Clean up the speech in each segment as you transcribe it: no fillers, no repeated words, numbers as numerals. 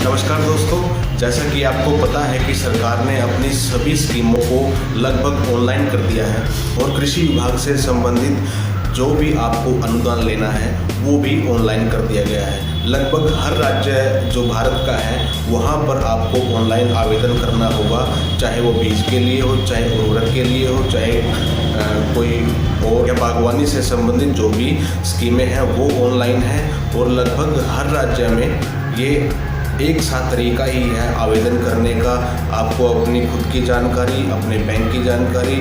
नमस्कार दोस्तों, जैसा कि आपको पता है कि सरकार ने अपनी सभी स्कीमों को लगभग ऑनलाइन कर दिया है और कृषि विभाग से संबंधित जो भी आपको अनुदान लेना है वो भी ऑनलाइन कर दिया गया है। लगभग हर राज्य जो भारत का है वहाँ पर आपको ऑनलाइन आवेदन करना होगा, चाहे वो बीज के लिए हो, चाहे उर्वरक के लिए हो, चाहे कोई और या बागवानी से संबंधित जो भी स्कीमें हैं वो ऑनलाइन है। और लगभग हर राज्य में ये एक सा तरीका ही है आवेदन करने का। आपको अपनी खुद की जानकारी, अपने बैंक की जानकारी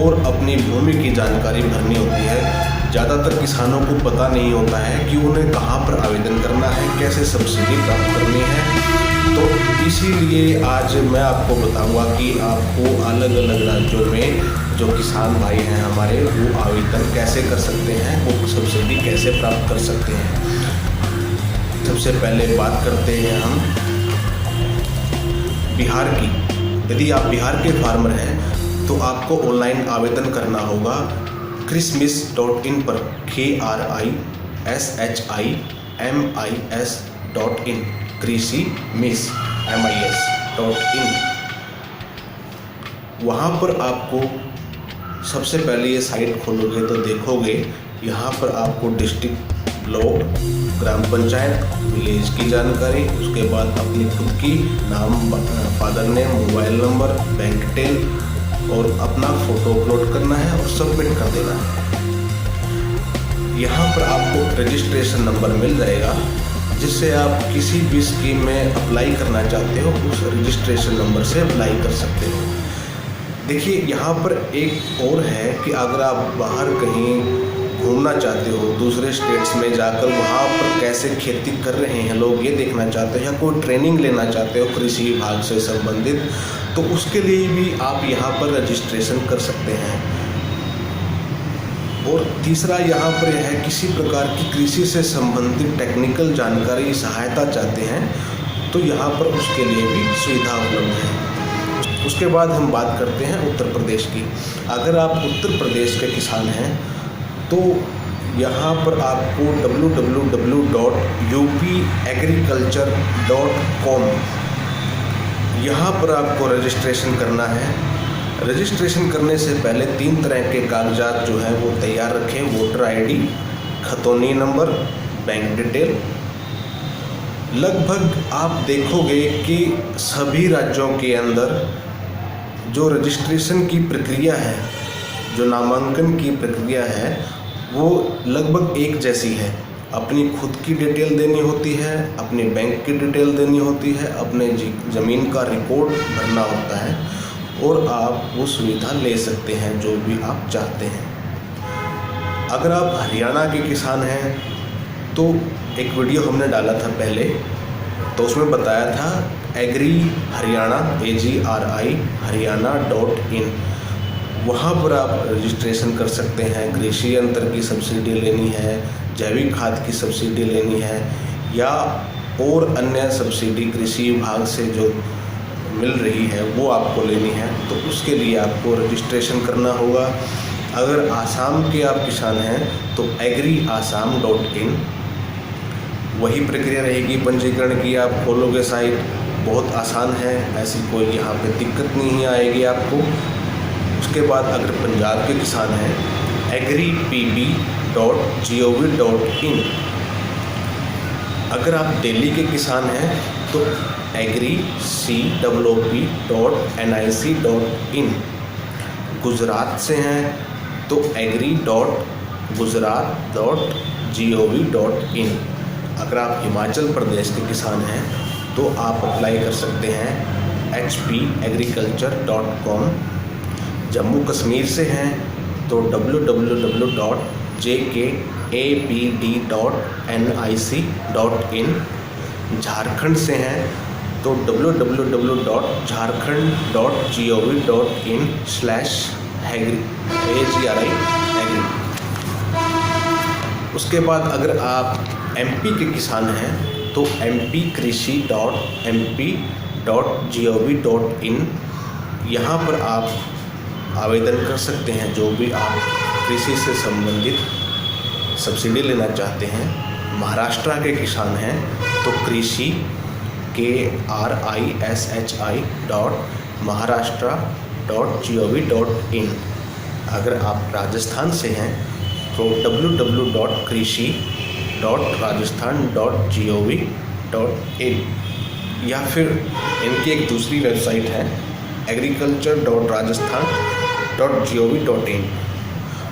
और अपनी भूमि की जानकारी भरनी होती है। ज़्यादातर किसानों को पता नहीं होता है कि उन्हें कहाँ पर आवेदन करना है, कैसे सब्सिडी प्राप्त करनी है। तो इसीलिए आज मैं आपको बताऊंगा कि आपको अलग अलग राज्यों में जो किसान भाई हैं हमारे वो आवेदन कैसे कर सकते हैं, वो सब्सिडी कैसे प्राप्त कर सकते हैं। सबसे पहले बात करते हैं हम बिहार की। यदि आप बिहार के फार्मर हैं तो आपको ऑनलाइन आवेदन करना होगा krismis.in पर KRISHIMIS.in KRISIMIS.in। वहाँ पर आपको सबसे पहले ये साइट खोलोगे तो देखोगे यहाँ पर आपको डिस्ट्रिक्ट, ब्लॉक, ग्राम पंचायत, विलेज की जानकारी, उसके बाद अपनी खुद की नाम, father name, mobile number, bank detail और अपना फ़ोटो अपलोड करना है और सबमिट कर देना है। यहाँ पर आपको रजिस्ट्रेशन नंबर मिल जाएगा जिससे आप किसी भी स्कीम में अप्लाई करना चाहते हो उस रजिस्ट्रेशन नंबर से अप्लाई कर सकते हो। देखिए यहाँ पर एक और है कि अगर आप बाहर कहीं घूमना चाहते हो, दूसरे स्टेट्स में जाकर वहाँ पर कैसे खेती कर रहे हैं लोग ये देखना चाहते हो, या कोई ट्रेनिंग लेना चाहते हो कृषि विभाग से संबंधित, तो उसके लिए भी आप यहाँ पर रजिस्ट्रेशन कर सकते हैं। और तीसरा यहाँ पर है किसी प्रकार की कृषि से संबंधित टेक्निकल जानकारी, सहायता चाहते हैं तो यहाँ पर उसके लिए भी सुविधा उपलब्ध है। उसके बाद हम बात करते हैं उत्तर प्रदेश की। अगर आप उत्तर प्रदेश के किसान हैं तो यहाँ पर आपको www.upagriculture.com यहाँ पर आपको रजिस्ट्रेशन करना है। रजिस्ट्रेशन करने से पहले 3 तरह के कागजात जो हैं वो तैयार रखें। वोटर आईडी, खतौनी नंबर, बैंक डिटेल। लगभग आप देखोगे कि सभी राज्यों के अंदर जो रजिस्ट्रेशन की प्रक्रिया है, जो नामांकन की प्रक्रिया है वो लगभग एक जैसी है। अपनी खुद की डिटेल देनी होती है, अपने बैंक की डिटेल देनी होती है, अपने ज़मीन का रिकॉर्ड भरना होता है और आप वो सुविधा ले सकते हैं जो भी आप चाहते हैं। अगर आप हरियाणा के किसान हैं तो एक वीडियो हमने डाला था पहले, तो उसमें बताया था एग्री हरियाणा AGRI-Haryana.in। वहाँ पर आप रजिस्ट्रेशन कर सकते हैं। कृषि यंत्र की सब्सिडी लेनी है, जैविक खाद की सब्सिडी लेनी है या और अन्य सब्सिडी कृषि विभाग से जो मिल रही है वो आपको लेनी है, तो उसके लिए आपको रजिस्ट्रेशन करना होगा। अगर आसाम के आप किसान हैं तो agriasam.in। वही प्रक्रिया रहेगी पंजीकरण की। आप खोलोगे साइट, बहुत आसान है, ऐसी कोई यहाँ पे दिक्कत नहीं आएगी आपको। उसके बाद अगर पंजाब के किसान हैं agripb.gov.in। अगर आप दिल्ली के किसान हैं तो agricwp.nic.in। गुजरात से हैं तो agri.gujarat.gov.in। अगर आप हिमाचल प्रदेश के किसान हैं तो आप अप्लाई कर सकते हैं hpagriculture.com। जम्मू कश्मीर से हैं तो www.jkabd.nic.in। झारखंड से हैं तो www.jharkhand.gov.in/agri। उसके बाद अगर आप MP के किसान हैं तो mpkrishi.mp.gov.in। यहाँ पर आप आवेदन कर सकते हैं जो भी आप कृषि से संबंधित सब्सिडी लेना चाहते हैं। महाराष्ट्र के किसान हैं तो कृषि KRISHI.maharashtra.gov.in। अगर आप राजस्थान से हैं तो www.krishi.rajasthan.gov.in, या फिर इनकी एक दूसरी वेबसाइट है agriculture.rajasthan.gov.in।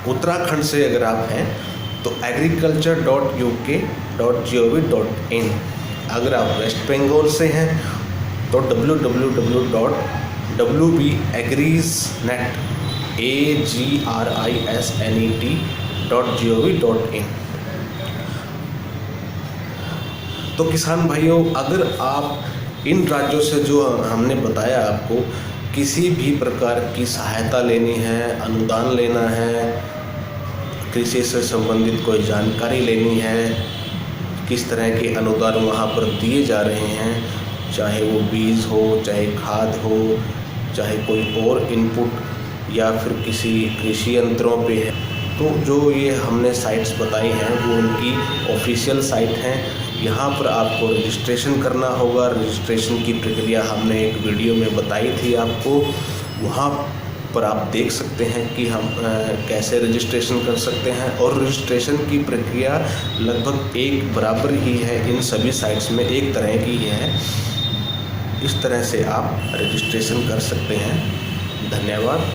उत्तराखंड से अगर आप हैं तो agriculture.uk.gov.in। अगर आप वेस्ट बंगाल से हैं तो www.agrisnet.gov.in। तो किसान भाइयों, अगर आप इन राज्यों से जो हमने बताया आपको किसी भी प्रकार की सहायता लेनी है, अनुदान लेना है, कृषि से संबंधित कोई जानकारी लेनी है, किस तरह के अनुदान वहाँ पर दिए जा रहे हैं, चाहे वो बीज हो, चाहे खाद हो, चाहे कोई और इनपुट या फिर किसी कृषि यंत्रों पे है, तो जो ये हमने साइट्स बताई हैं वो उनकी ऑफिशियल साइट हैं। यहाँ पर आपको रजिस्ट्रेशन करना होगा। रजिस्ट्रेशन की प्रक्रिया हमने एक वीडियो में बताई थी आपको, वहाँ पर आप देख सकते हैं कि हम कैसे रजिस्ट्रेशन कर सकते हैं। और रजिस्ट्रेशन की प्रक्रिया लगभग एक बराबर ही है, इन सभी साइट्स में एक तरह की है। इस तरह से आप रजिस्ट्रेशन कर सकते हैं। धन्यवाद।